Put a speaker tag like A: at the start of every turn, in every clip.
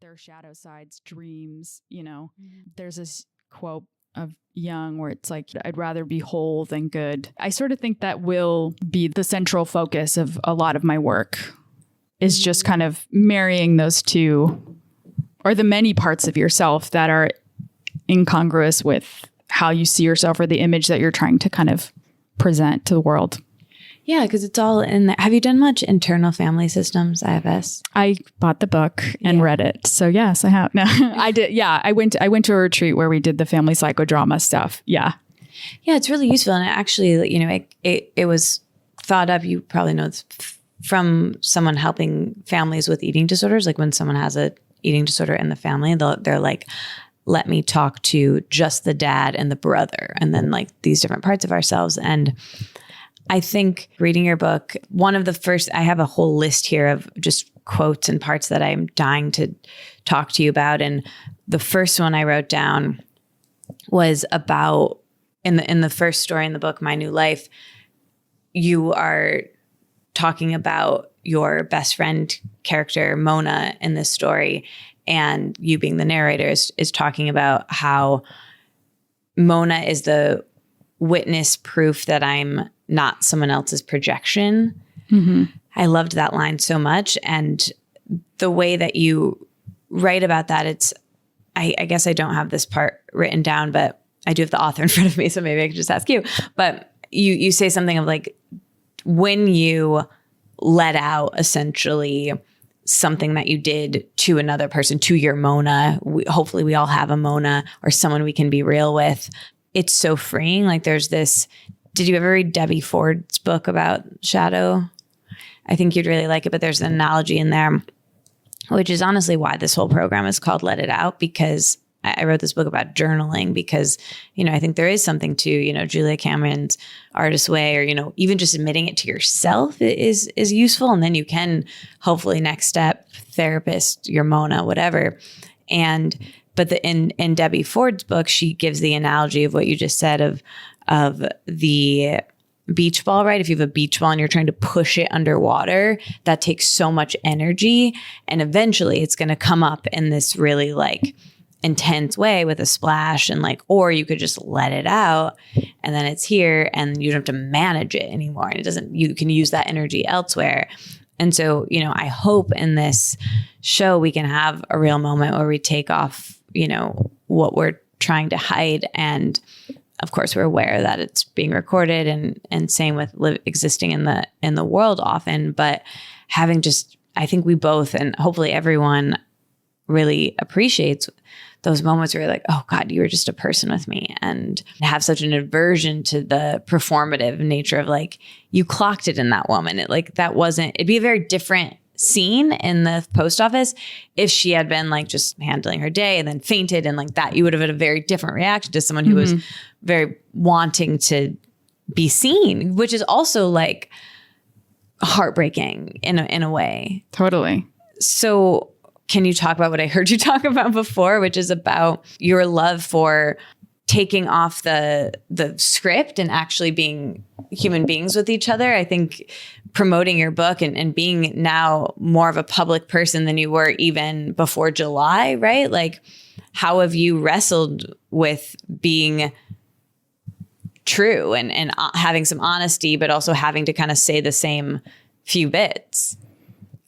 A: their shadow sides, dreams, There's this quote of Jung where it's like, I'd rather be whole than good. I sort of think that will be the central focus of a lot of my work, is just kind of marrying those two, or the many parts of yourself that are incongruous with how you see yourself or the image that you're trying to kind of present to the world. Yeah,
B: because it's all in there. Have you done much internal family systems, IFS?
A: I bought the book and read it. So yes, I have. No, I did. Yeah, I went to a retreat where we did the family psychodrama stuff. Yeah.
B: Yeah, it's really useful. And actually, it was thought up, you probably know this, from someone helping families with eating disorders. Like when someone has a eating disorder in the family, they're like, let me talk to just the dad and the brother, and then like these different parts of ourselves. And I think reading your book, one of the first, I have a whole list here of just quotes and parts that I'm dying to talk to you about. And the first one I wrote down was about, in the first story in the book, My New Life, you are talking about your best friend character, Mona, in this story. And you being the narrator is talking about how Mona is the witness proof that I'm not someone else's projection. Mm-hmm. I loved that line so much. And the way that you write about that, I guess I don't have this part written down, but I do have the author in front of me. So maybe I could just ask you. But you say something of like, when you let out essentially something that you did to another person, to your Mona, hopefully we all have a Mona or someone we can be real with. It's so freeing. Like there's this, did you ever read Debbie Ford's book about shadow? I think you'd really like it, but there's an analogy in there, which is honestly why this whole program is called Let It Out, because I wrote this book about journaling because, I think there is something to, Julia Cameron's Artist's Way, or, even just admitting it to yourself is useful. And then you can hopefully next step, therapist, your Mona, whatever. But in Debbie Ford's book, she gives the analogy of what you just said of the beach ball, right? If you have a beach ball and you're trying to push it underwater, that takes so much energy. And eventually it's going to come up in this really like intense way with a splash, and like, or you could just let it out and then it's here and you don't have to manage it anymore. And you can use that energy elsewhere. And so, I hope in this show we can have a real moment where we take off, what we're trying to hide. And of course we're aware that it's being recorded, and same with existing in the world often, but having I think we both, and hopefully everyone really appreciates those moments where you're like, oh God, you were just a person with me, and have such an aversion to the performative nature of like, you clocked it in that woman. It'd be a very different scene in the post office if she had been like just handling her day and then fainted, and like that, you would have had a very different reaction to someone who was very wanting to be seen, which is also like heartbreaking in a way.
A: Totally.
B: So can you talk about what I heard you talk about before, which is about your love for taking off the script and actually being human beings with each other? I think promoting your book and being now more of a public person than you were even before July, right? Like, how have you wrestled with being true and having some honesty, but also having to kind of say the same few bits?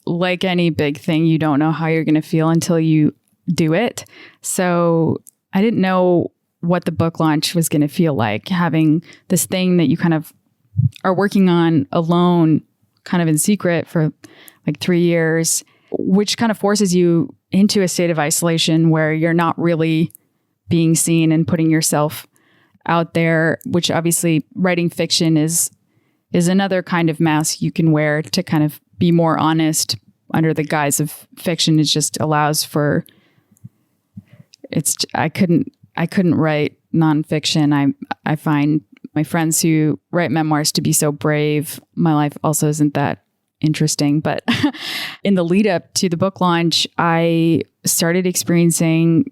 A: Like any big thing, you don't know how you're going to feel until you do it. So I didn't know what the book launch was going to feel like, having this thing that you kind of are working on alone, kind of in secret for like 3 years, which kind of forces you into a state of isolation where you're not really being seen and putting yourself out there, which obviously writing fiction is another kind of mask you can wear to kind of be more honest under the guise of fiction. It just allows for I couldn't write nonfiction. I find my friends who write memoirs to be so brave. My life also isn't that interesting, but in the lead up to the book launch, I started experiencing,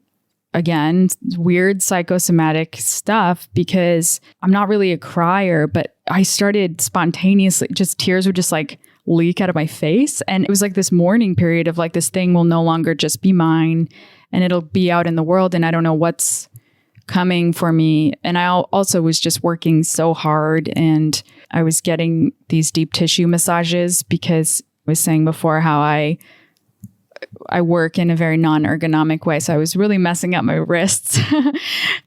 A: again, weird psychosomatic stuff because I'm not really a crier, but I started spontaneously, tears would just like leak out of my face. And it was like this mourning period of like, this thing will no longer just be mine and it'll be out in the world. And I don't know what's coming for me. And I also was just working so hard, and I was getting these deep tissue massages because I was saying before how I work in a very non-ergonomic way. So I was really messing up my wrists.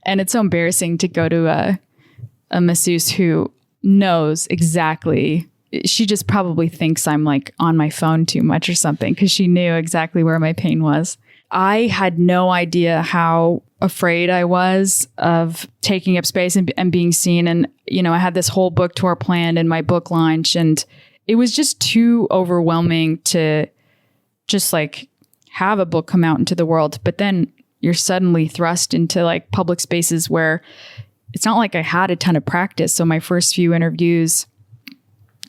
A: And it's so embarrassing to go to a masseuse who knows exactly. She just probably thinks I'm like on my phone too much or something, because she knew exactly where my pain was. I had no idea how afraid I was of taking up space and being seen. And, I had this whole book tour planned and my book launch, and it was just too overwhelming to just like have a book come out into the world. But then you're suddenly thrust into like public spaces where it's not like I had a ton of practice. So my first few interviews,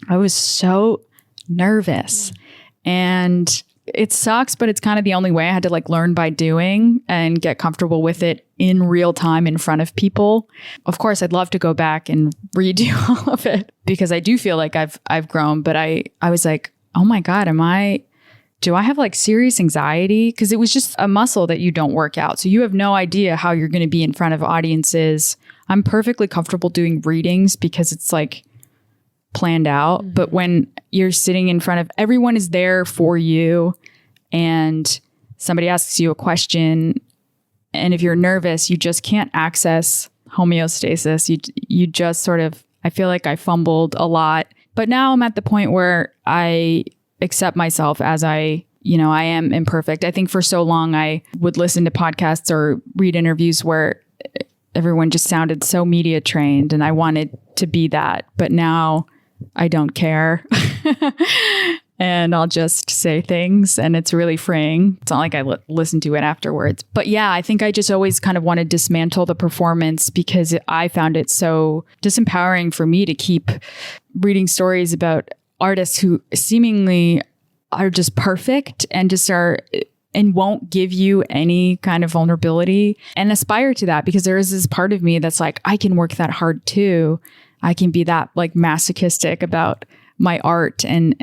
A: I was so nervous, and it sucks, but it's kind of the only way. I had to like learn by doing and get comfortable with it in real time in front of people. Of course, I'd love to go back and redo all of it because I do feel like I've grown, but I was like, oh my God, do I have like serious anxiety? Because it was just a muscle that you don't work out. So you have no idea how you're going to be in front of audiences. I'm perfectly comfortable doing readings because it's like planned out. But when you're sitting in front of everyone is there for you and somebody asks you a question, and if you're nervous, you just can't access homeostasis. You just sort of, I feel like I fumbled a lot. But now I'm at the point where I accept myself as I am imperfect. I think for so long I would listen to podcasts or read interviews where everyone just sounded so media trained, and I wanted to be that. But now I don't care. And I'll just say things, and it's really freeing. It's not like I listen to it afterwards. But yeah, I think I just always kind of want to dismantle the performance because I found it so disempowering for me to keep reading stories about artists who seemingly are just perfect and just are and won't give you any kind of vulnerability, and aspire to that, because there is this part of me that's like, I can work that hard too. I can be that like masochistic about my art, and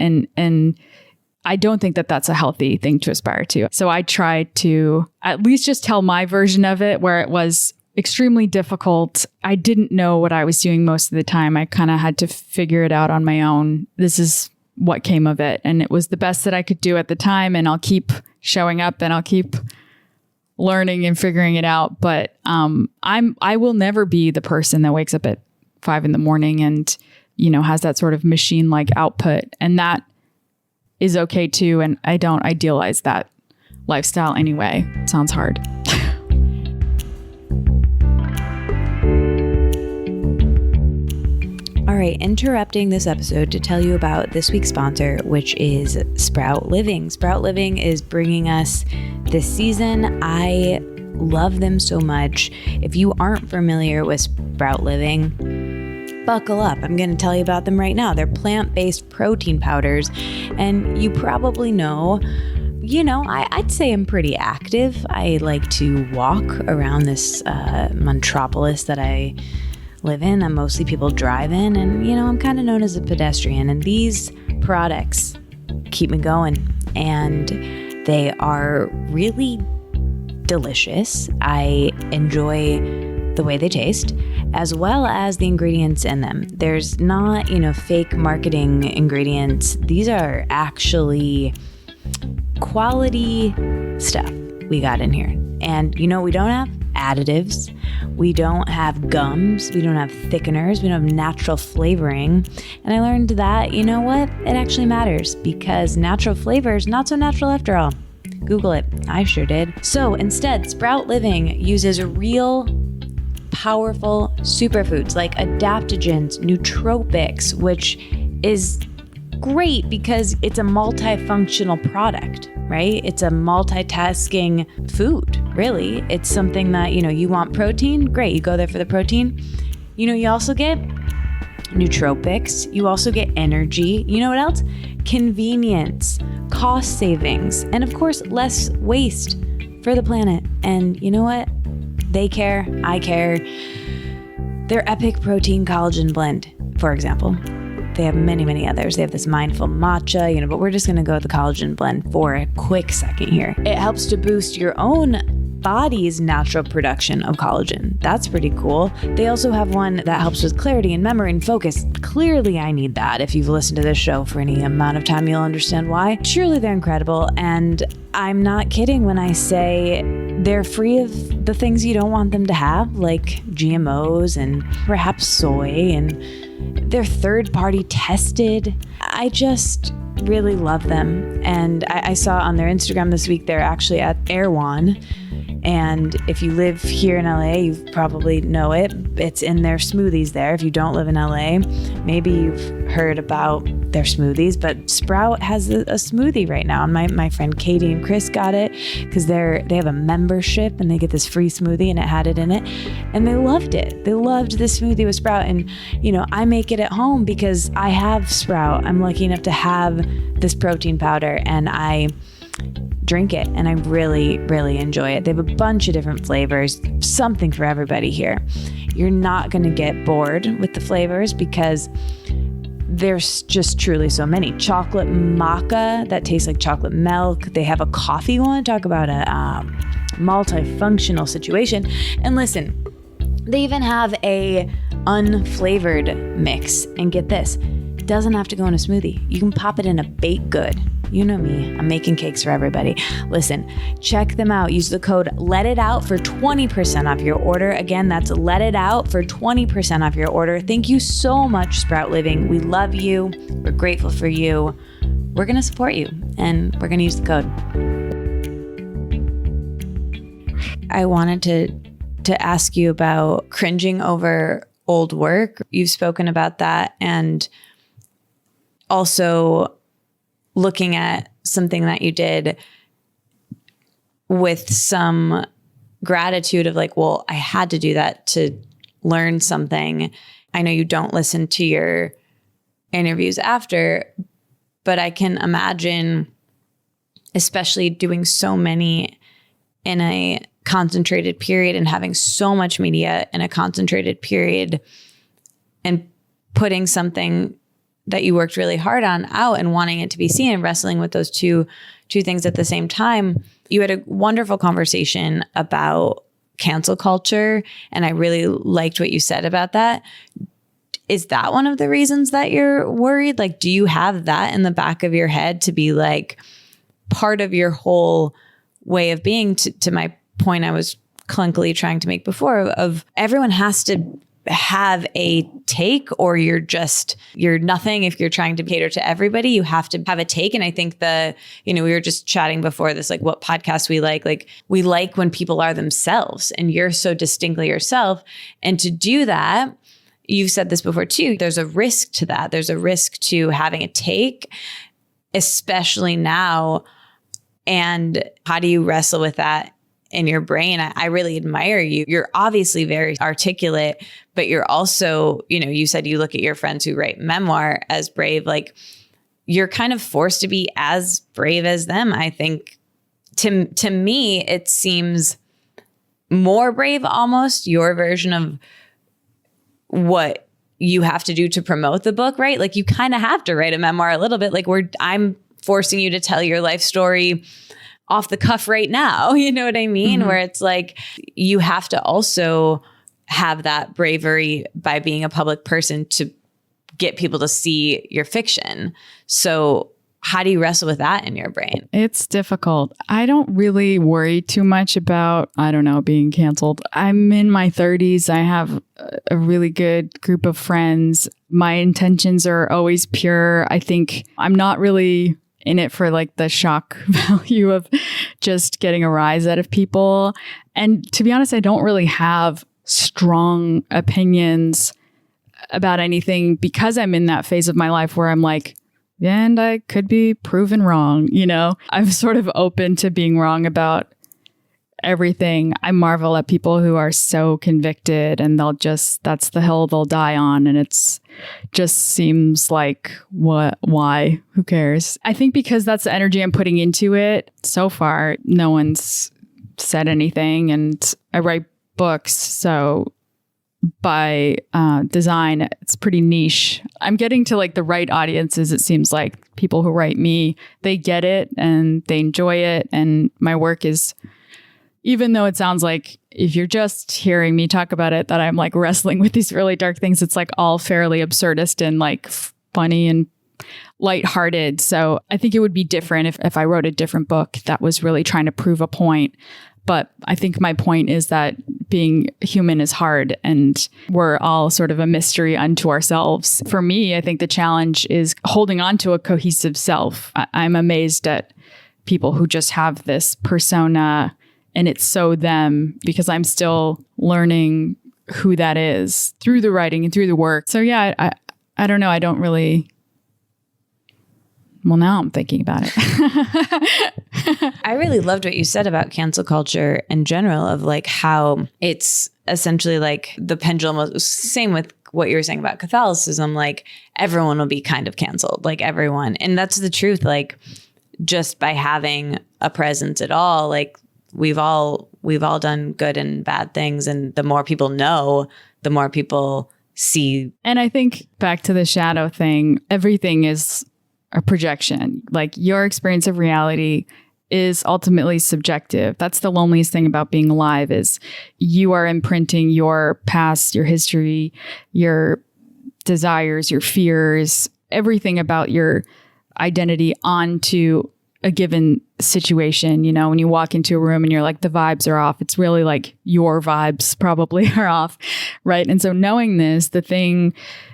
A: I don't think that that's a healthy thing to aspire to. So I tried to at least just tell my version of it, where it was extremely difficult. I didn't know what I was doing most of the time. I kind of had to figure it out on my own. This is what came of it. And it was the best that I could do at the time. And I'll keep showing up and I'll keep learning and figuring it out. But I will never be the person that wakes up at 5 a.m. and, has that sort of machine-like output. And that is okay too. And I don't idealize that lifestyle anyway. It sounds hard.
B: All right, interrupting this episode to tell you about this week's sponsor, which is Sprout Living. Sprout Living is bringing us this season. I love them so much. If you aren't familiar with Sprout Living, buckle up. I'm going to tell you about them right now. They're plant-based protein powders, and you probably know, I'd say I'm pretty active. I like to walk around this metropolis that I live in. I'm mostly people drive in, and I'm kind of known as a pedestrian, and these products keep me going, and they are really delicious. I enjoy the way they taste, as well as the ingredients in them. There's not, fake marketing ingredients. These are actually quality stuff we got in here. And we don't have additives. We don't have gums. We don't have thickeners. We don't have natural flavoring. And I learned that, it actually matters, because natural flavor is not so natural after all. Google it. I sure did. So instead, Sprout Living uses real, powerful superfoods like adaptogens, nootropics, which is great because it's a multifunctional product, right? It's a multitasking food, really. It's something that, you want protein, great, you go there for the protein. You also get nootropics, you also get energy. You know what else? Convenience, cost savings, and of course, less waste for the planet. And you know what? They care, I care. Their Epic Protein Collagen Blend, for example, They have many, many others. They have this mindful matcha, but we're just going to go with the collagen blend for a quick second here. It helps to boost your own body's natural production of collagen. That's pretty cool. They also have one that helps with clarity and memory and focus. Clearly, I need that. If you've listened to this show for any amount of time, you'll understand why. Surely they're incredible. And I'm not kidding when I say they're free of the things you don't want them to have, like GMOs and perhaps soy, and they're third-party tested. I just really love them. And I saw on their Instagram this week, they're actually at Erewhon. And if you live here in LA, you probably know it. It's in their smoothies there. If you don't live in LA, maybe you've heard about their smoothies, but Sprout has a smoothie right now. And my friend Katie and Chris got it because they have a membership and they get this free smoothie and it had it in it. And they loved it. They loved the smoothie with Sprout. And, I make it at home because I have Sprout. I'm lucky enough to have this protein powder and I drink it and I really, really enjoy it. They have a bunch of different flavors, something for everybody here. You're not going to get bored with the flavors because there's just truly so many. Chocolate maca that tastes like chocolate milk. They have a coffee one. Talk about a multifunctional situation. And listen, they even have a unflavored mix. And get this, it doesn't have to go in a smoothie. You can pop it in a baked good. You know me, I'm making cakes for everybody. Listen, check them out. Use the code LETITOUT for 20% off your order. Again, that's LETITOUT for 20% off your order. Thank you so much, Sprout Living. We love you. We're grateful for you. We're going to support you, and we're going to use the code. I wanted to ask you about cringing over old work. You've spoken about that, and also looking at something that you did with some gratitude of like, well, I had to do that to learn something. I know you don't listen to your interviews after, but I can imagine, especially doing so many in a concentrated period and having so much media in a concentrated period and putting something that you worked really hard on out and wanting it to be seen and wrestling with those two things at the same time. You had a wonderful conversation about cancel culture, and I really liked what you said about that. Is that one of the reasons that you're worried? Like, do you have that in the back of your head to be like part of your whole way of being, to my point I was clunkily trying to make before of everyone has to have a take, or you're nothing if you're trying to cater to everybody. You have to have a take. And I think we were just chatting before this, like what podcasts we like we like when people are themselves and you're so distinctly yourself. And to do that, you've said this before too, there's a risk to that. There's a risk to having a take, especially now. And how do you wrestle with that in your brain? I really admire you. You're obviously very articulate, but you're also, you said you look at your friends who write memoir as brave. Like, you're kind of forced to be as brave as them. I think to me, it seems more brave, almost your version of what you have to do to promote the book, right? Like, you kind of have to write a memoir a little bit. Like, I'm forcing you to tell your life story off the cuff right now. You know what I mean? Mm-hmm. Where it's like, you have to also have that bravery by being a public person to get people to see your fiction. So how do you wrestle with that in your brain?
A: It's difficult. I don't really worry too much about, being canceled. I'm in my 30s. I have a really good group of friends. My intentions are always pure. I think I'm not really in it for like the shock value of just getting a rise out of people. And to be honest, I don't really have strong opinions about anything because I'm in that phase of my life where I'm like, and I could be proven wrong. I'm sort of open to being wrong about everything. I marvel at people who are so convicted and that's the hill they'll die on. And it's just seems like, why, who cares? I think because that's the energy I'm putting into it. So far, no one's said anything, and I write books. So by design. It's pretty niche. I'm getting to like the right audiences. It seems like people who write me, they get it and they enjoy it. And my work is, even though it sounds like if you're just hearing me talk about it, that I'm like wrestling with these really dark things, it's like all fairly absurdist and like funny and lighthearted. So I think it would be different if I wrote a different book that was really trying to prove a point. But I think my point is that being human is hard and we're all sort of a mystery unto ourselves. For me, I think the challenge is holding on to a cohesive self. I'm amazed at people who just have this persona and it's so them, because I'm still learning who that is through the writing and through the work. So yeah, I don't know. I don't really... Well, now I'm thinking about it.
B: I really loved what you said about cancel culture in general, of like how it's essentially like the pendulum. Same with what you were saying about Catholicism, like everyone will be kind of canceled, like everyone. And that's the truth. Like just by having a presence at all, like we've all done good and bad things. And the more people know, the more people see.
A: And I think back to the shadow thing, everything is a projection. Like your experience of reality is ultimately subjective. That's the loneliest thing about being alive, is you are imprinting your past, your history, your desires, your fears, everything about your identity onto a given situation. You know, when you walk into a room and you're like, the vibes are off, it's really like your vibes probably are off, right? And so knowing this,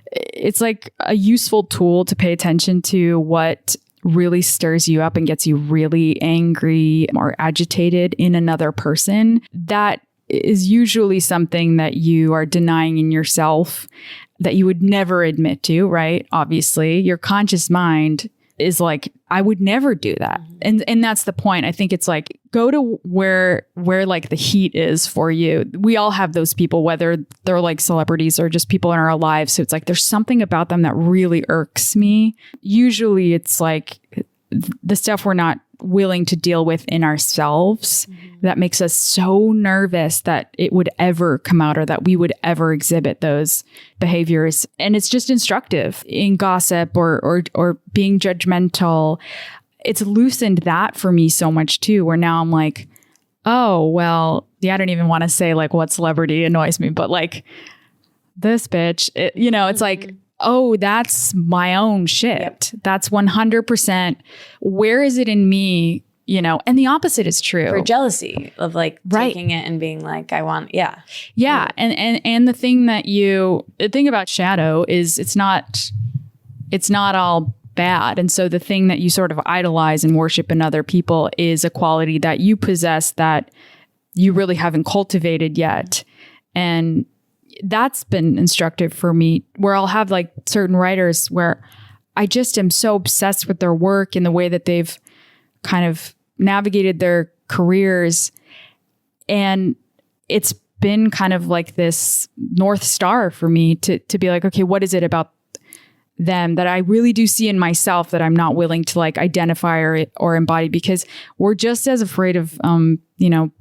A: it's like a useful tool to pay attention to what really stirs you up and gets you really angry or agitated in another person. That is usually something that you are denying in yourself that you would never admit to, right? Obviously, your conscious mind is like, I would never do that. And that's the point. I think it's like, go to where like the heat is for you. We all have those people, whether they're like celebrities or just people in our lives. So it's like, there's something about them that really irks me. Usually it's like the stuff we're not willing to deal with in ourselves that makes us so nervous that it would ever come out or that we would ever exhibit those behaviors. And it's just instructive in gossip or being judgmental. It's loosened that for me so much too, where now I'm like, oh, well, yeah, I don't even want to say like what celebrity annoys me, but like this bitch, it's like, oh, that's my own shit. Yep. That's 100%. Where is it in me? And the opposite is true.
B: For jealousy of like taking it and being like, I want, yeah.
A: Yeah. And the thing about shadow is it's not all bad. And so the thing that you sort of idolize and worship in other people is a quality that you possess that you really haven't cultivated yet. And that's been instructive for me, where I'll have like certain writers where I just am so obsessed with their work and the way that they've kind of navigated their careers. And it's been kind of like this North Star for me to be like, okay, what is it about them that I really do see in myself that I'm not willing to like identify or embody? Because we're just as afraid of,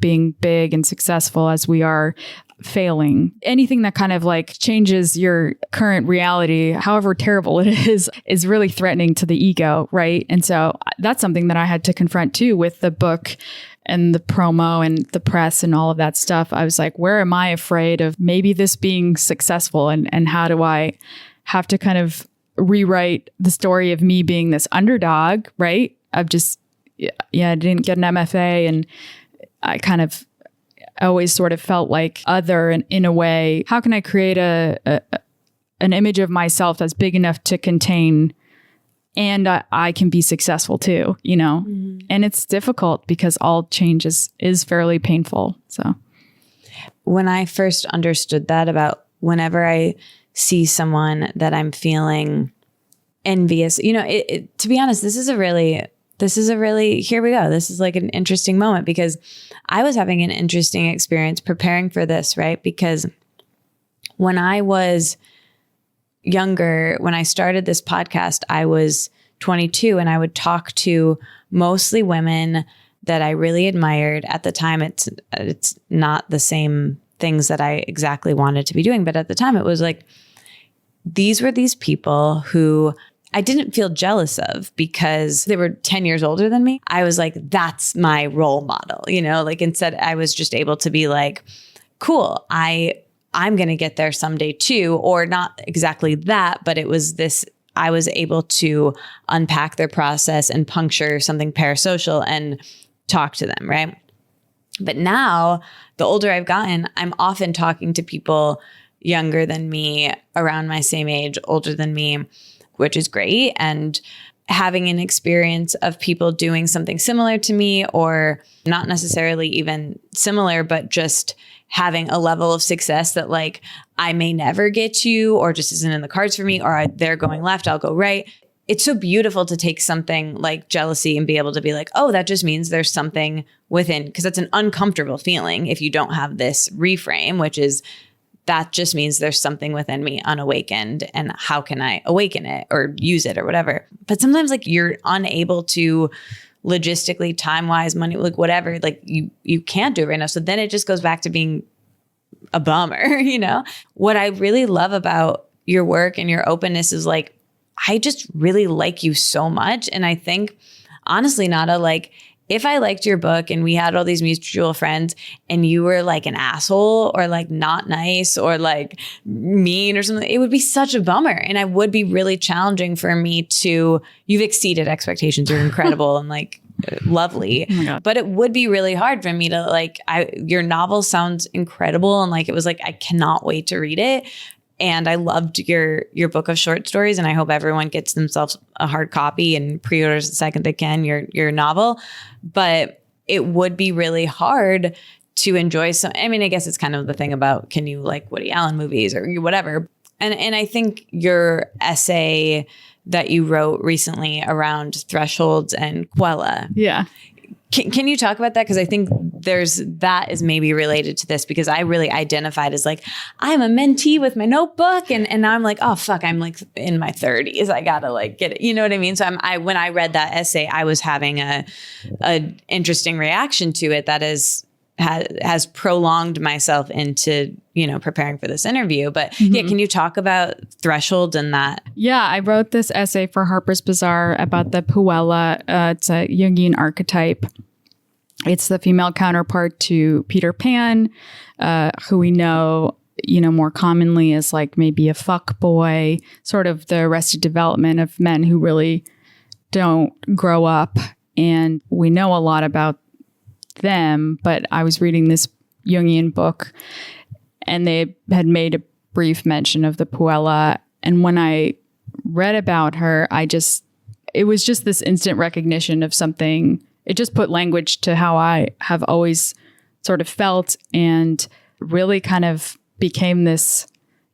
A: being big and successful as we are failing. Anything that kind of like changes your current reality, however terrible it is really threatening to the ego, right? And so that's something that I had to confront too with the book and the promo and the press and all of that stuff. I was like, where am I afraid of maybe this being successful? And how do I have to kind of rewrite the story of me being this underdog, right? I've just, I didn't get an MFA, and I kind of always sort of felt like other, and in a way, how can I create an image of myself that's big enough to contain, and I can be successful too, And it's difficult because all change is fairly painful. So
B: when I first understood that, about whenever I see someone that I'm feeling envious, to be honest, this is a really, here we go. This is like an interesting moment, because I was having an interesting experience preparing for this, right? Because when I was younger, when I started this podcast, I was 22 and I would talk to mostly women that I really admired. At the time, it's not the same things that I exactly wanted to be doing. But at the time it was like, these were these people who I didn't feel jealous of because they were 10 years older than me. I was like, that's my role model, you know, like instead I was just able to be like, cool, I'm going to get there someday too, or not exactly that, but it was this, I was able to unpack their process and puncture something parasocial and talk to them, right? But now, the older I've gotten, I'm often talking to people younger than me, around my same age, older than me, which is great. And having an experience of people doing something similar to me, or not necessarily even similar, but just having a level of success that like I may never get to, or just isn't in the cards for me, or they're going left, I'll go right. It's so beautiful to take something like jealousy and be able to be like, oh, that just means there's something within, because that's an uncomfortable feeling if you don't have this reframe, which is that just means there's something within me unawakened, and how can I awaken it or use it or whatever. But sometimes like you're unable to logistically, time-wise, money, like whatever, like you can't do it right now. So then it just goes back to being a bummer, you know? What I really love about your work and your openness is like, I just really like you so much. And I think honestly, Nada, like if I liked your book and we had all these mutual friends and you were like an asshole or like not nice or like mean or something, it would be such a bummer. And I would be really challenging for me to, you've exceeded expectations. You're incredible and like lovely, but it would be really hard for me to like, your novel sounds incredible. And like, it was like, I cannot wait to read it. And I loved your book of short stories, and I hope everyone gets themselves a hard copy and pre-orders the second they can your novel. But it would be really hard to enjoy some. I mean, I guess it's kind of the thing about, can you like Woody Allen movies or whatever? And I think your essay that you wrote recently around thresholds and Puella.
A: Yeah.
B: Can you talk about that? Because I think that is maybe related to this, because I really identified as like, I'm a mentee with my notebook. And now I'm like, oh, fuck, I'm like in my 30s. I got to like get it. You know what I mean? So when I read that essay, I was having a interesting reaction to it that has prolonged myself into, you know, preparing for this interview. But yeah, can you talk about threshold and that?
A: Yeah, I wrote this essay for Harper's Bazaar about the Puella. It's a Jungian archetype. It's the female counterpart to Peter Pan, who we know, you know, more commonly as like maybe a fuck boy, sort of the Arrested Development of men who really don't grow up. And we know a lot about them, but I was reading this Jungian book and they had made a brief mention of the Puella. And when I read about her, it was just this instant recognition of something. It just put language to how I have always sort of felt, and really kind of became this,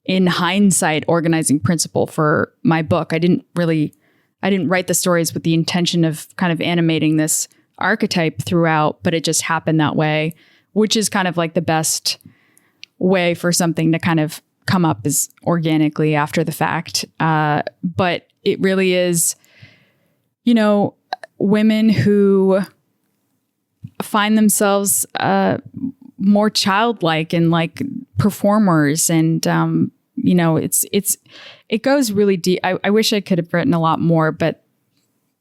A: in hindsight, organizing principle for my book. I didn't write the stories with the intention of kind of animating this archetype throughout, but it just happened that way, which is kind of like the best way for something to kind of come up is organically after the fact. But it really is, you know, women who find themselves more childlike and like performers, and you know, it goes really deep. I wish I could have written a lot more, but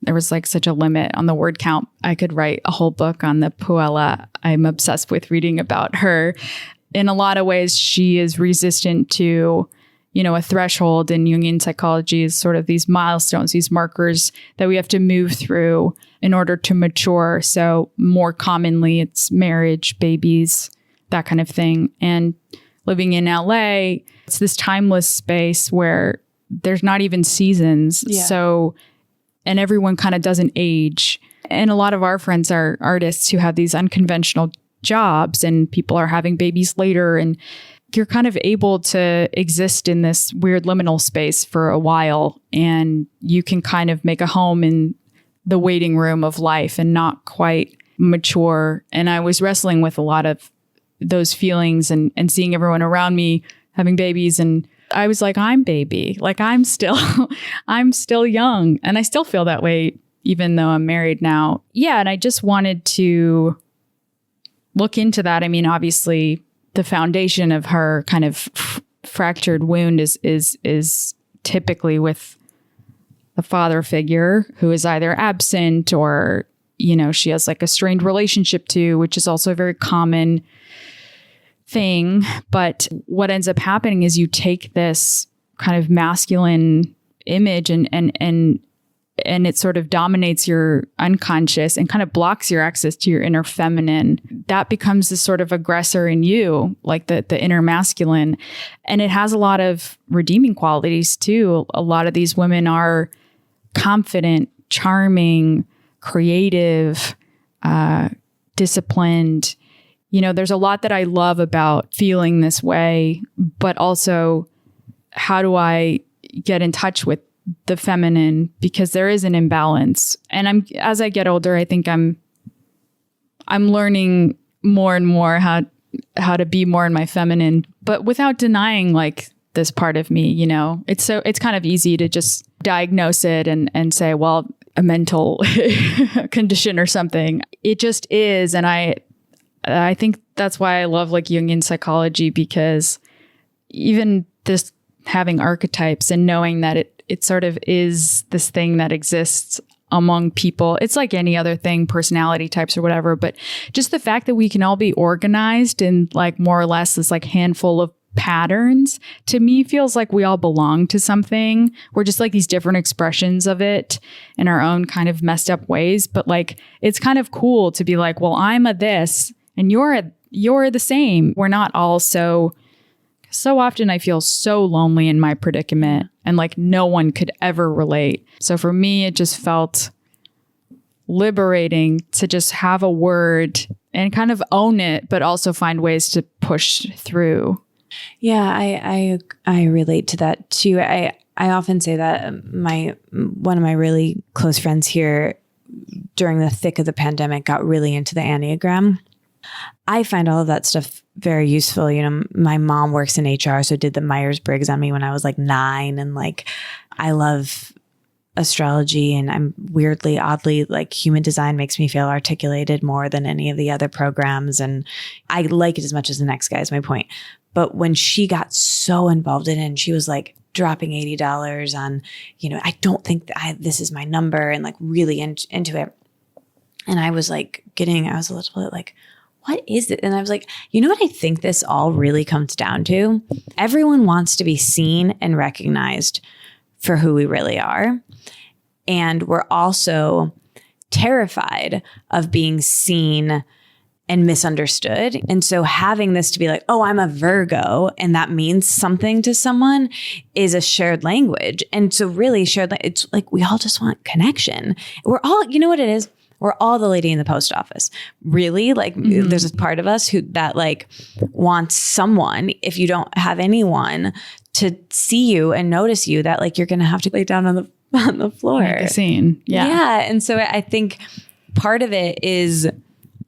A: there was like such a limit on the word count. I could write a whole book on the Puella. I'm obsessed with reading about her. In a lot of ways, she is resistant to, you know, a threshold in Jungian psychology is sort of these milestones, these markers that we have to move through in order to mature. So more commonly, it's marriage, babies, that kind of thing. And living in LA, it's this timeless space where there's not even seasons. Yeah. So, and everyone kind of doesn't age. And a lot of our friends are artists who have these unconventional jobs, and people are having babies later, and you're kind of able to exist in this weird liminal space for a while, and you can kind of make a home in the waiting room of life and not quite mature. And I was wrestling with a lot of those feelings and seeing everyone around me having babies, and I was like, I'm baby. Like I'm still young, and I still feel that way even though I'm married now. Yeah. And I just wanted to look into that. I mean, obviously the foundation of her kind of fractured wound is typically with the father figure who is either absent or, you know, she has like a strained relationship to, which is also a very common thing. But what ends up happening is you take this kind of masculine image and it sort of dominates your unconscious and kind of blocks your access to your inner feminine. That becomes this sort of aggressor in you, like the inner masculine. And it has a lot of redeeming qualities too. A lot of these women are confident, charming, creative, disciplined. You know, there's a lot that I love about feeling this way, but also how do I get in touch with the feminine, because there is an imbalance. And as I get older, I think I'm learning more and more how to be more in my feminine, but without denying like this part of me, you know. It's kind of easy to just diagnose it and say, well, a mental condition or something. It just is. And I think that's why I love like Jungian psychology, because even this having archetypes and knowing that it sort of is this thing that exists among people. It's like any other thing, personality types or whatever, but just the fact that we can all be organized in like more or less this like handful of patterns, to me feels like we all belong to something. We're just like these different expressions of it in our own kind of messed up ways. But like, it's kind of cool to be like, well, I'm a this and you're the same. We're not all so often I feel so lonely in my predicament and like no one could ever relate. So for me, it just felt liberating to just have a word and kind of own it, but also find ways to push through.
B: Yeah, I relate to that too. I often say that one of my really close friends here during the thick of the pandemic got really into the Enneagram. I find all of that stuff very useful. You know, my mom works in HR, so did the Myers-Briggs on me when I was like 9. And like, I love astrology, and I'm weirdly, oddly, like human design makes me feel articulated more than any of the other programs. And I like it as much as the next guy is my point. But when she got so involved in it and she was like dropping $80 on, you know, I don't think that this is my number, and like really into it. And I was like I was a little bit like, what is it? And I was like, you know what I think this all really comes down to? Everyone wants to be seen and recognized for who we really are. And we're also terrified of being seen and misunderstood. And so having this to be like, oh, I'm a Virgo, and that means something to someone, is a shared language. And so really it's like, we all just want connection. We're all, you know what it is? We're all the lady in the post office. Really? Like there's a part of us that like wants someone, if you don't have anyone to see you and notice you, that like you're going to have to lay down on the floor.
A: Make a scene. Yeah.
B: Yeah. And so I think part of it is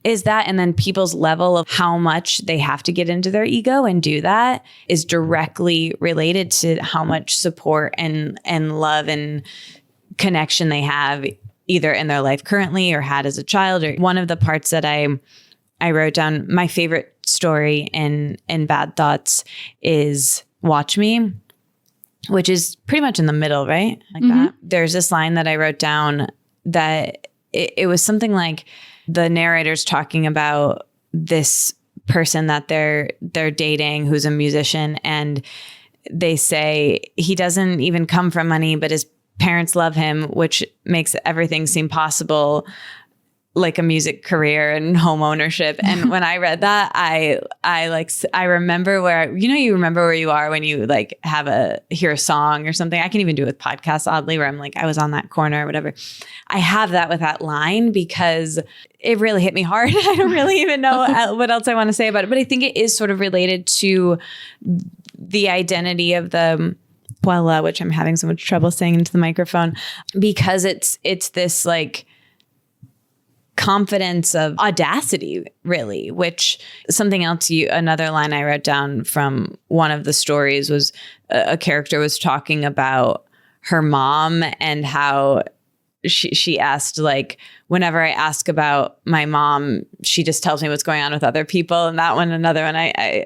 B: that, and then people's level of how much they have to get into their ego and do that is directly related to how much support and love and connection they have either in their life currently or had as a child. Or one of the parts that I wrote down, my favorite story in Bad Thoughts is Watch Me, which is pretty much in the middle, right? Like that. There's this line that I wrote down that it was something like the narrator's talking about this person that they're dating who's a musician, and they say he doesn't even come from money, but his parents love him, which makes everything seem possible, like a music career and home ownership. And when I read that, I remember you remember where you are when you like hear a song or something. I can even do it with podcasts, oddly, where I'm like, I was on that corner or whatever. I have that with that line because it really hit me hard. I don't really even know what else I want to say about it, but I think it is sort of related to the identity of the Puella, which I'm having so much trouble saying into the microphone, because it's this like confidence of audacity, really, which something else another line I wrote down from one of the stories was a character was talking about her mom and how she asked, like, whenever I ask about my mom, she just tells me what's going on with other people. And that one, another one,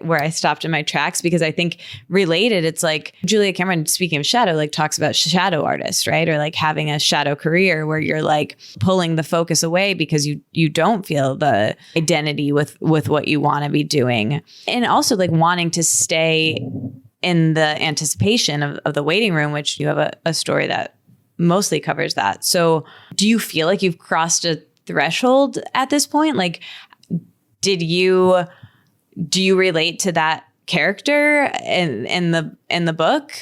B: where I stopped in my tracks, because I think related, it's like Julia Cameron, speaking of shadow, like talks about shadow artists, right? Or like having a shadow career where you're like pulling the focus away because you don't feel the identity with what you want to be doing. And also like wanting to stay in the anticipation of the waiting room, which you have a story that mostly covers that. So do you feel like you've crossed a threshold at this point? Like, do you relate to that character in the book?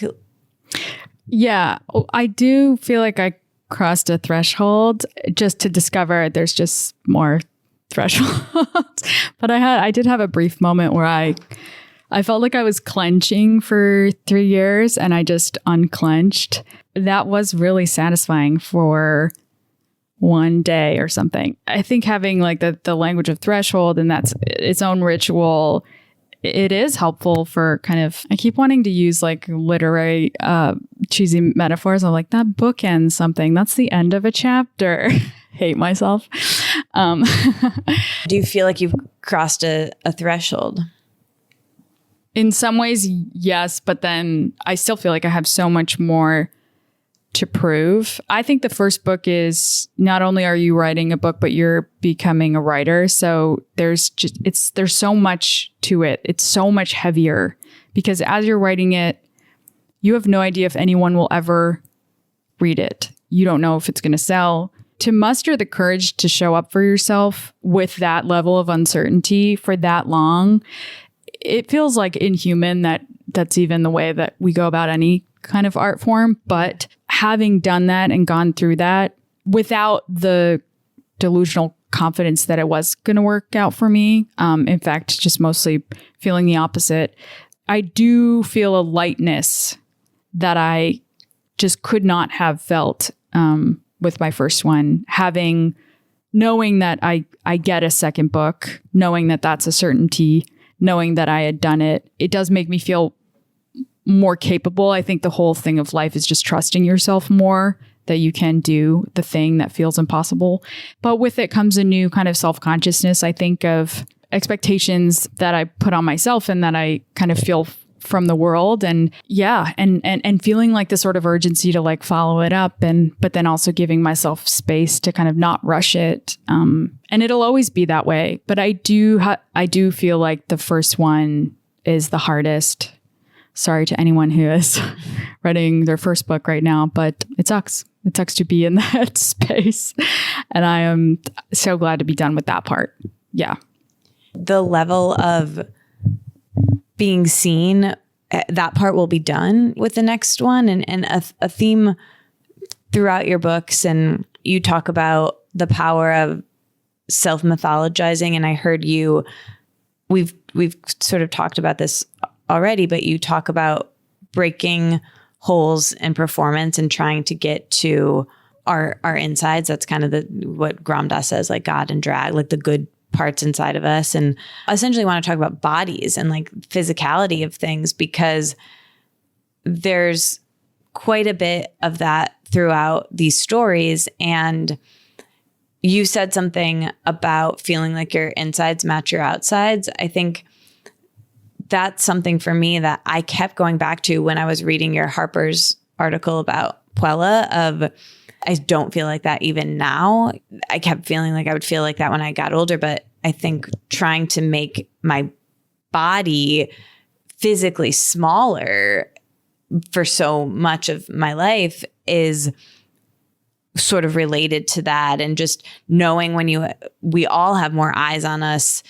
A: Yeah, I do feel like I crossed a threshold just to discover there's just more thresholds. But I did have a brief moment where I felt like I was clenching for 3 years and I just unclenched. That was really satisfying for one day or something. I think having like the language of threshold, and that's its own ritual, it is helpful for kind of, I keep wanting to use like literary cheesy metaphors. I'm like, that book ends something. That's the end of a chapter. Hate myself.
B: Do you feel like you've crossed a threshold?
A: In some ways, yes, but then I still feel like I have so much more to prove. I think the first book is not only are you writing a book, but you're becoming a writer. So there's so much to it. It's so much heavier because as you're writing it, you have no idea if anyone will ever read it. You don't know if it's going to sell. To muster the courage to show up for yourself with that level of uncertainty for that long, it feels like inhuman that's even the way that we go about any kind of art form. But having done that and gone through that without the delusional confidence that it was going to work out for me, in fact, just mostly feeling the opposite, I do feel a lightness that I just could not have felt with my first one. Knowing that I get a second book, knowing that that's a certainty, knowing that I had done it, it does make me feel more capable. I think the whole thing of life is just trusting yourself more, that you can do the thing that feels impossible. But with it comes a new kind of self-consciousness, I think, of expectations that I put on myself and that I kind of feel from the world. And yeah, and feeling like the sort of urgency to like follow it up, but then also giving myself space to kind of not rush it. And it'll always be that way. But I do feel like the first one is the hardest. Sorry to anyone who is writing their first book right now, but it sucks. It sucks to be in that space. And I am so glad to be done with that part. Yeah.
B: The level of being seen, that part will be done with the next one. And a theme throughout your books, and you talk about the power of self-mythologizing. And I heard we've sort of talked about this already, but you talk about breaking holes in performance and trying to get to our insides. That's kind of what Ram Dass says, like God and drag, like the good parts inside of us. And essentially want to talk about bodies and like physicality of things, because there's quite a bit of that throughout these stories. And you said something about feeling like your insides match your outsides. I think that's something for me that I kept going back to when I was reading your Harper's article about Puella of, I don't feel like that even now. I kept feeling like I would feel like that when I got older, but I think trying to make my body physically smaller for so much of my life is sort of related to that. And just knowing we all have more eyes on us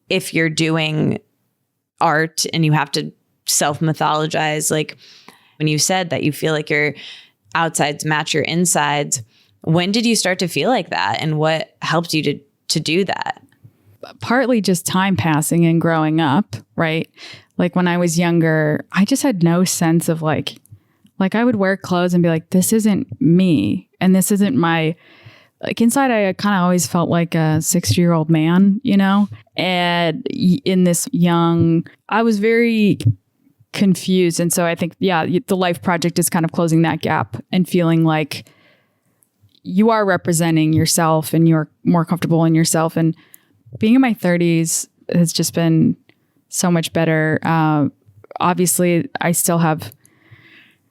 B: if you're doing art and you have to self-mythologize. Like when you said that you feel like your outsides match your insides, when did you start to feel like that, and what helped you to do that?
A: Partly just time passing and growing up, right? Like when I was younger, I just had no sense of like I would wear clothes and be like, this isn't me. And this isn't my, like inside I kind of always felt like a 60-year-old man, you know? And in this I was very confused. And so I think, yeah, the life project is kind of closing that gap and feeling like you are representing yourself and you're more comfortable in yourself. And being in my 30s has just been so much better. Obviously, I still have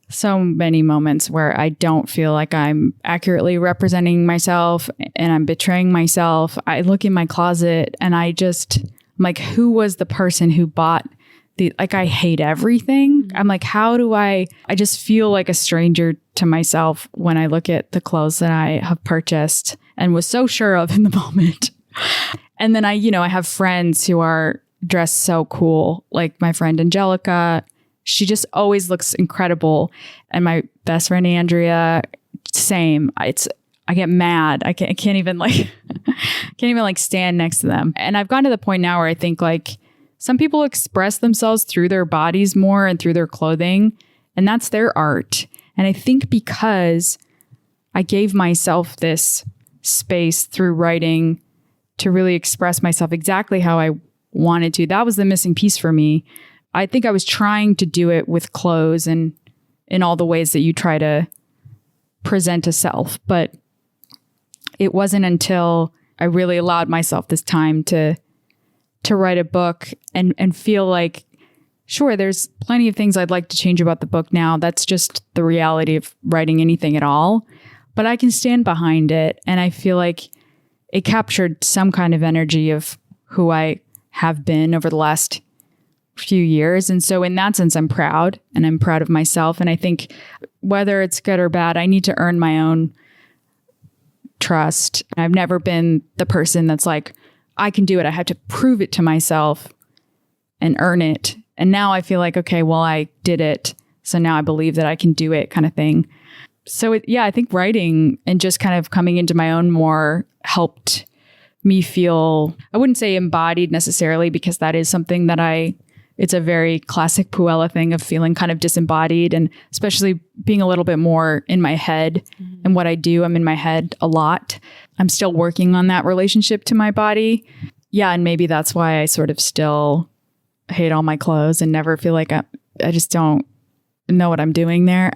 A: so many moments where I don't feel like I'm accurately representing myself and I'm betraying myself. I look in my closet and I'm like, who was the person who bought like, I hate everything. I'm like, how do I just feel like a stranger to myself when I look at the clothes that I have purchased and was so sure of in the moment. And then I have friends who are dressed so cool. Like my friend Angelica, she just always looks incredible. And my best friend Andrea, same. I get mad. I can't even stand next to them. And I've gotten to the point now where I think like some people express themselves through their bodies more and through their clothing, and that's their art. And I think because I gave myself this space through writing to really express myself exactly how I wanted to, that was the missing piece for me. I think I was trying to do it with clothes and in all the ways that you try to present a self. But it wasn't until I really allowed myself this time to write a book and feel like, sure, there's plenty of things I'd like to change about the book now. That's just the reality of writing anything at all. But I can stand behind it. And I feel like it captured some kind of energy of who I have been over the last few years. And so in that sense, I'm proud, and I'm proud of myself. And I think whether it's good or bad, I need to earn my own trust. I've never been the person that's like, I can do it. I have to prove it to myself and earn it. And now I feel like, okay, well, I did it. So now I believe that I can do it, kind of thing. So I think writing and just kind of coming into my own more helped me feel, I wouldn't say embodied necessarily, because that is something that it's a very classic Puella thing of feeling kind of disembodied, and especially being a little bit more in my head. And what I do, I'm in my head a lot. I'm still working on that relationship to my body. Yeah. And maybe that's why I sort of still hate all my clothes and never feel like I just don't know what I'm doing there.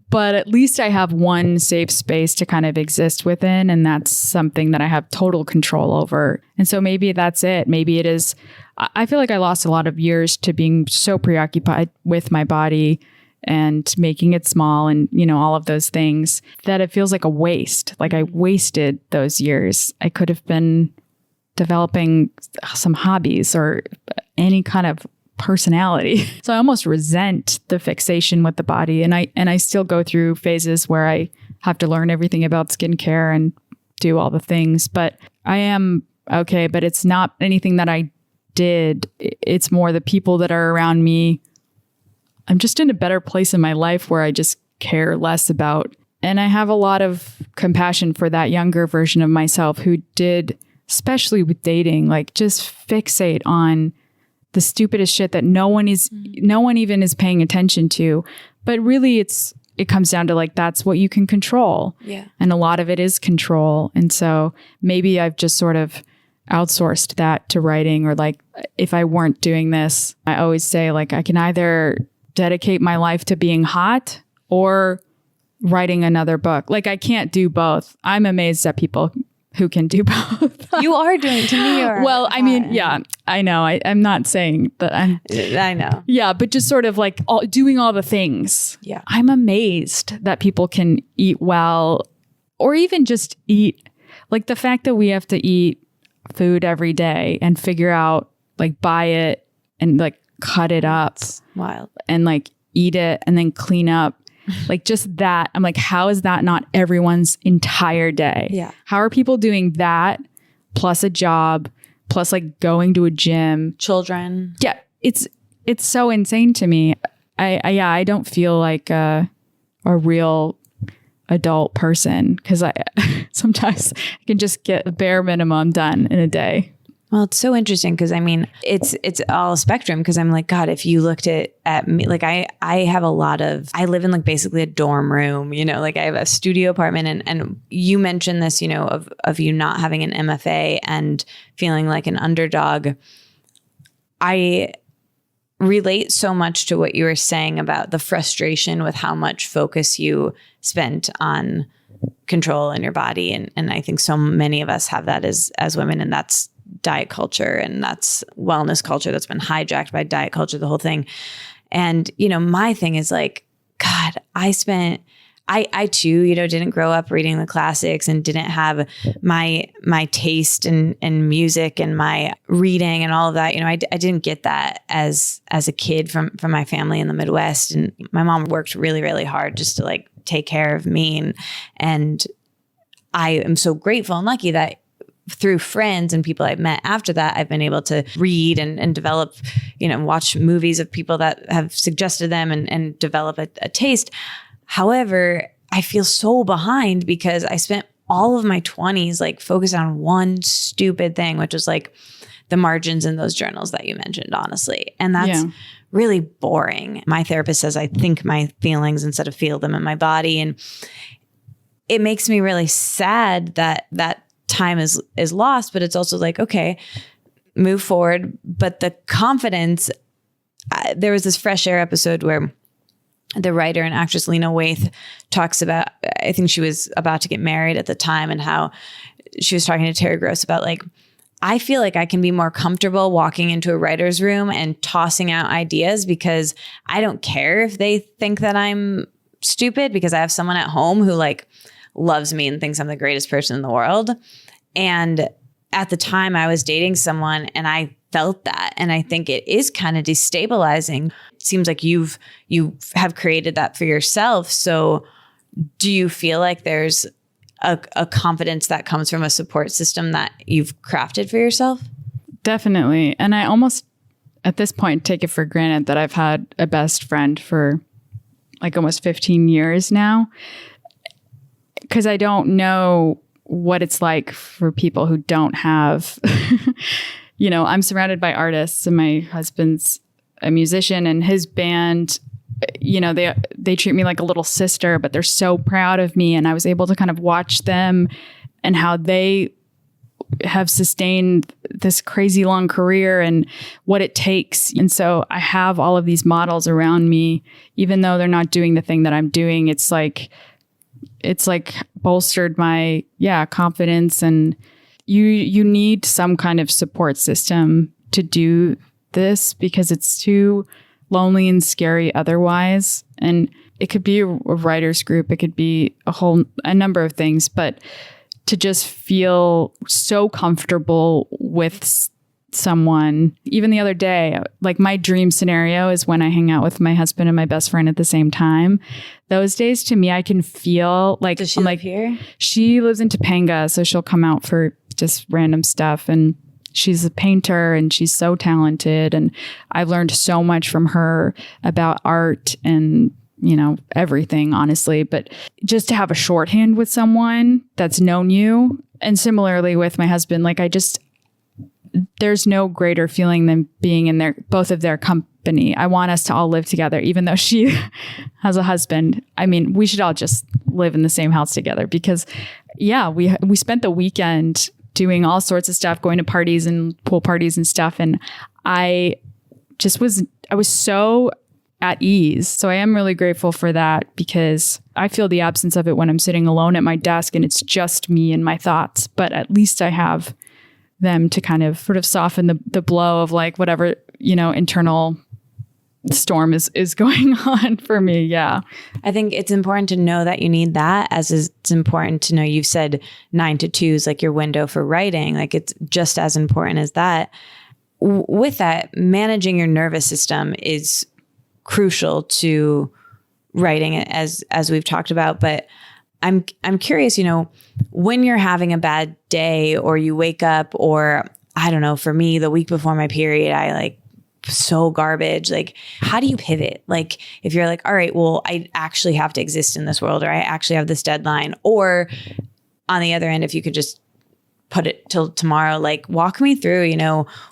A: But at least I have one safe space to kind of exist within. And that's something that I have total control over. And so maybe that's it. Maybe it is. I feel like I lost a lot of years to being so preoccupied with my body and making it small and, all of those things, that it feels like a waste. Like I wasted those years. I could have been developing some hobbies or any kind of personality. So I almost resent the fixation with the body. And I still go through phases where I have to learn everything about skincare and do all the things, but I am okay. But it's not anything that I did. It's more the people that are around me. I'm just in a better place in my life where I just care less about. And I have a lot of compassion for that younger version of myself who did, especially with dating, like just fixate on the stupidest shit that no one even is paying attention to. But really it comes down to like, that's what you can control.
B: Yeah. And
A: a lot of it is control. And so maybe I've just sort of outsourced that to writing, or like, if I weren't doing this, I always say like, I can either dedicate my life to being hot or writing another book. Like I can't do both. I'm amazed at people who can do both.
B: You are doing, to me.
A: Well, I mean, yeah, I know. I'm not saying that
B: I know.
A: Yeah, but just sort of like doing all the things.
B: Yeah.
A: I'm amazed that people can eat well, or even just eat. Like the fact that we have to eat food every day and figure out, like, buy it and like cut it up.
B: It's wild.
A: And like eat it and then clean up. Like just that. I'm like, how is that not everyone's entire day?
B: Yeah.
A: How are people doing that plus a job, plus like going to a gym?
B: Children.
A: Yeah. It's so insane to me. I don't feel like a real adult person, because I sometimes I can just get the bare minimum done in a day.
B: Well, it's so interesting because I mean, it's all a spectrum, because I'm like, God, if you looked at me, like I have I live in like basically a dorm room, like I have a studio apartment, and you mentioned this, of you not having an MFA and feeling like an underdog. I relate so much to what you were saying about the frustration with how much focus you spent on control in your body. And I think so many of us have that as women, and that's diet culture and that's wellness culture that's been hijacked by diet culture, the whole thing. And, my thing is like, God, I too, didn't grow up reading the classics and didn't have my taste in music and my reading and all of that. I didn't get that as a kid from my family in the Midwest. And my mom worked really, really hard just to like take care of me. And I am so grateful and lucky that through friends and people I've met after that, I've been able to read and develop, watch movies of people that have suggested them and develop a taste. However, I feel so behind because I spent all of my 20s like focused on one stupid thing, which was like the margins in those journals that you mentioned, honestly. And that's really boring. My therapist says I think my feelings instead of feel them in my body. And it makes me really sad that time is lost, but it's also like, okay, move forward. But the confidence, there was this Fresh Air episode where the writer and actress Lena Waithe talks about, I think she was about to get married at the time, and how she was talking to Terry Gross about like, I feel like I can be more comfortable walking into a writer's room and tossing out ideas because I don't care if they think that I'm stupid, because I have someone at home who like loves me and thinks I'm the greatest person in the world. And at the time I was dating someone and I felt that. And I think it is kind of destabilizing. It seems like you have created that for yourself. So do you feel like there's a confidence that comes from a support system that you've crafted for yourself?
A: Definitely. And I almost at this point take it for granted that I've had a best friend for like almost 15 years now, because I don't know what it's like for people who don't have, I'm surrounded by artists, and my husband's a musician, and his band, they treat me like a little sister, but they're so proud of me. And I was able to kind of watch them and how they have sustained this crazy long career and what it takes. And so I have all of these models around me, even though they're not doing the thing that I'm doing. It's like bolstered my confidence. And you need some kind of support system to do this, because it's too lonely and scary otherwise. And it could be a writer's group, it could be a number of things, but to just feel so comfortable with someone. Even the other day, like my dream scenario is when I hang out with my husband and my best friend at the same time. Those days, to me, I can feel like...
B: Does she live here?
A: She lives in Topanga, so she'll come out for just random stuff. And she's a painter and she's so talented. And I've learned so much from her about art and everything, honestly. But just to have a shorthand with someone that's known you. And similarly with my husband, like there's no greater feeling than being in both of their company. I want us to all live together, even though she has a husband. I mean, we should all just live in the same house together, because we spent the weekend doing all sorts of stuff, going to parties and pool parties and stuff. And I was so at ease. So I am really grateful for that, because I feel the absence of it when I'm sitting alone at my desk and it's just me and my thoughts. But at least I have them to kind of sort of soften the blow of like whatever, internal storm is going on for me. Yeah.
B: I think it's important to know that you need that, as it's important to know you've said 9 to 2 is like your window for writing. Like it's just as important as that. With that, managing your nervous system is crucial to writing, as we've talked about. But I'm curious, when you're having a bad day or you wake up, or I don't know, for me, the week before my period, I like so garbage. Like, how do you pivot? Like, if you're like, all right, well, I actually have to exist in this world, or I actually have this deadline, or on the other end, if you could just put it till tomorrow, like walk me through,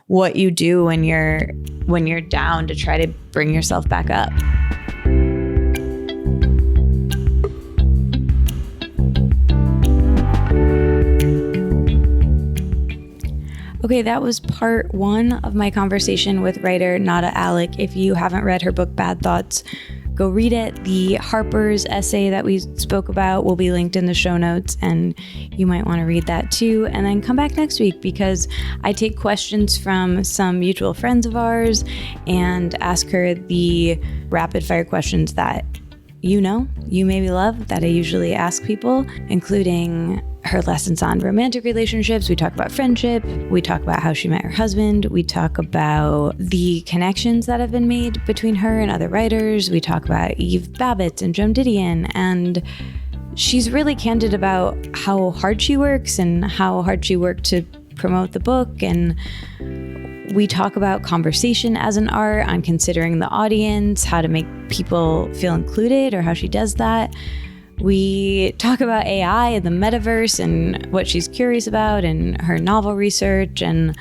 B: what you do when you're down to try to bring yourself back up. Okay, that was part 1 of my conversation with writer Nada Alic. If you haven't read her book, Bad Thoughts, go read it. The Harper's essay that we spoke about will be linked in the show notes, and you might want to read that too. And then come back next week because I take questions from some mutual friends of ours and ask her the rapid fire questions that you maybe love, that I usually ask people, including her lessons on romantic relationships. We talk about friendship. We talk about how she met her husband. We talk about the connections that have been made between her and other writers. We talk about Eve Babbitt and Joan Didion. And she's really candid about how hard she works and how hard she worked to promote the book. And we talk about conversation as an art, on considering the audience, how to make people feel included, or how she does that. We talk about AI and the metaverse and what she's curious about and her novel research. And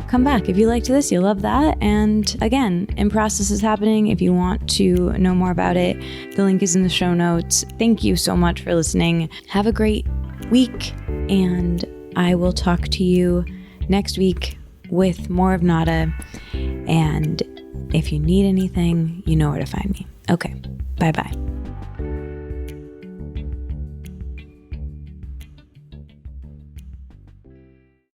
B: come back. If you liked this, you'll love that. And again, In Process is happening. If you want to know more about it, the link is in the show notes. Thank you so much for listening. Have a great week, and I will talk to you next week with more of Nada. And if you need anything, you know where to find me. Okay, bye-bye.